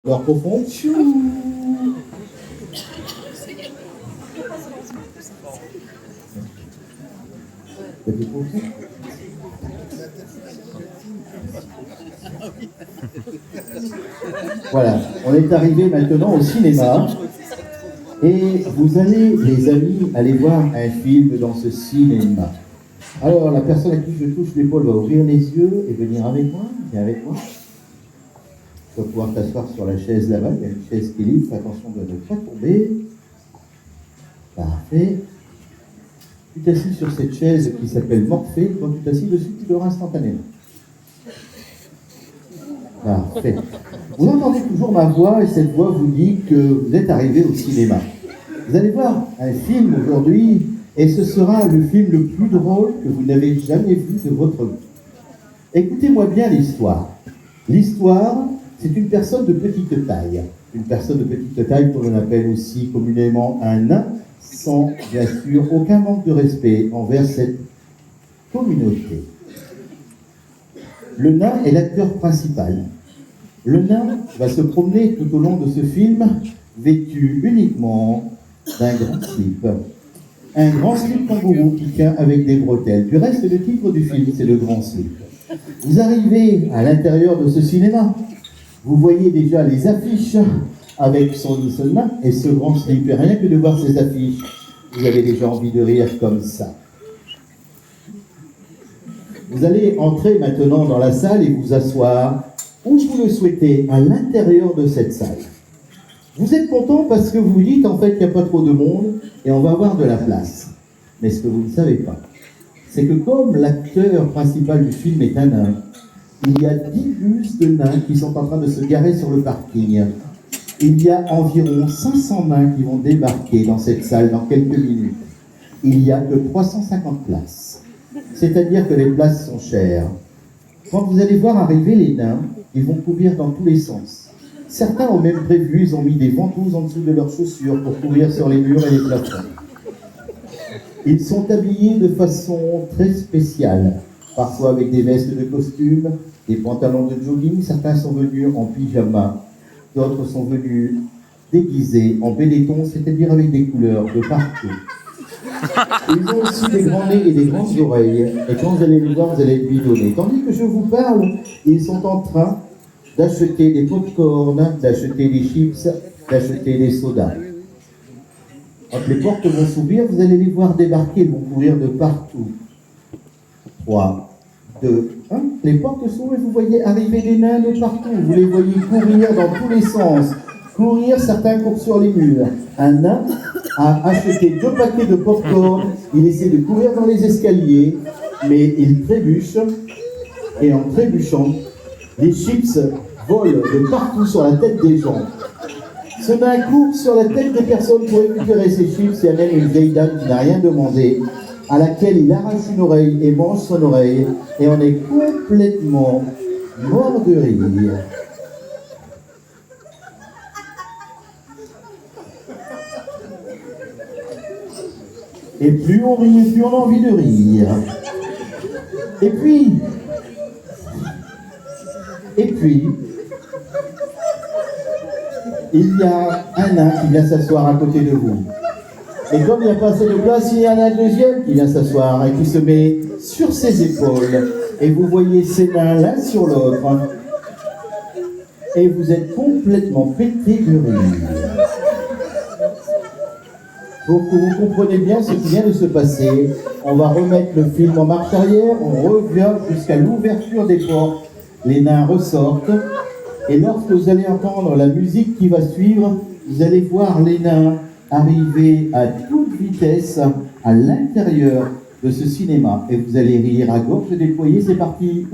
Leur profond. Tchou. Voilà, on est arrivé maintenant au cinéma et vous allez, les amis, aller voir un film dans ce cinéma. Alors, la personne à qui je touche l'épaule va ouvrir les yeux et venir avec moi. Viens avec moi. Tu vas pouvoir t'asseoir sur la chaise là-bas. Il y a une chaise qui est libre. Fais attention de ne pas tomber. Parfait. Tu t'assis sur cette chaise qui s'appelle Morphée. Quand tu t'assis dessus, tu dors instantanément. Parfait. Vous entendez toujours ma voix et cette voix vous dit que vous êtes arrivé au cinéma. Vous allez voir un film aujourd'hui et ce sera le film le plus drôle que vous n'avez jamais vu de votre vie. Écoutez-moi bien l'histoire. L'histoire, c'est une personne de petite taille. Une personne de petite taille qu'on appelle aussi communément un nain, sans bien sûr aucun manque de respect envers cette communauté. Le nain est l'acteur principal. Le nain va se promener tout au long de ce film, vêtu uniquement d'un grand slip. Un grand slip kangourou qui tient avec des bretelles. Du reste, le titre du film, c'est le grand slip. Vous arrivez à l'intérieur de ce cinéma. Vous voyez déjà les affiches avec ce nain et ce grand slip. Et rien que de voir ces affiches, vous avez déjà envie de rire comme ça. Vous allez entrer maintenant dans la salle et vous asseoir où vous le souhaitez, à l'intérieur de cette salle. Vous êtes content parce que vous vous dites en fait qu'il n'y a pas trop de monde et on va avoir de la place. Mais ce que vous ne savez pas, c'est que comme l'acteur principal du film est un nain, il y a 10 bus de nains qui sont en train de se garer sur le parking. Il y a environ 500 nains qui vont débarquer dans cette salle dans quelques minutes. Il n'y a que 350 places. C'est-à-dire que les places sont chères. Quand vous allez voir arriver les nains, ils vont courir dans tous les sens. Certains ont même prévu, ils ont mis des ventouses en dessous de leurs chaussures pour courir sur les murs et les plafonds. Ils sont habillés de façon très spéciale, parfois avec des vestes de costume, des pantalons de jogging. Certains sont venus en pyjama, d'autres sont venus déguisés en béléton, c'est-à-dire avec des couleurs de partout. Ils ont aussi des grands nez et des grandes oreilles, et quand vous allez les voir, vous allez être bidonnés. Tandis que je vous parle, ils sont en train d'acheter des pop-corn, d'acheter des chips, d'acheter des sodas. Quand les portes vont s'ouvrir, vous allez les voir débarquer, ils vont courir de partout. 3, 2, 1, les portes s'ouvrent et vous voyez arriver des nains de partout. Vous les voyez courir dans tous les sens. Courir, certains courent sur les murs. Un nain a acheté 2 paquets de pop-corn, il essaie de courir dans les escaliers, mais il trébuche, et en trébuchant, les chips volent de partout sur la tête des gens. Ce nain court sur la tête des personnes pour récupérer ses chips. Il y a même une vieille dame qui n'a rien demandé, à laquelle il arrache une oreille et mange son oreille, et on est complètement mort de rire. Et plus on rit, plus on a envie de rire. Et puis, il y a un nain qui vient s'asseoir à côté de vous. Et comme il n'y a pas assez de place, il y en a un deuxième qui vient s'asseoir et qui se met sur ses épaules. Et vous voyez ces nains l'un sur l'autre. Et vous êtes complètement pété de rire. Pour que vous compreniez bien ce qui vient de se passer, on va remettre le film en marche arrière, on revient jusqu'à l'ouverture des portes, les nains ressortent, et lorsque vous allez entendre la musique qui va suivre, vous allez voir les nains arriver à toute vitesse à l'intérieur de ce cinéma, et vous allez rire à gorge déployée, c'est parti.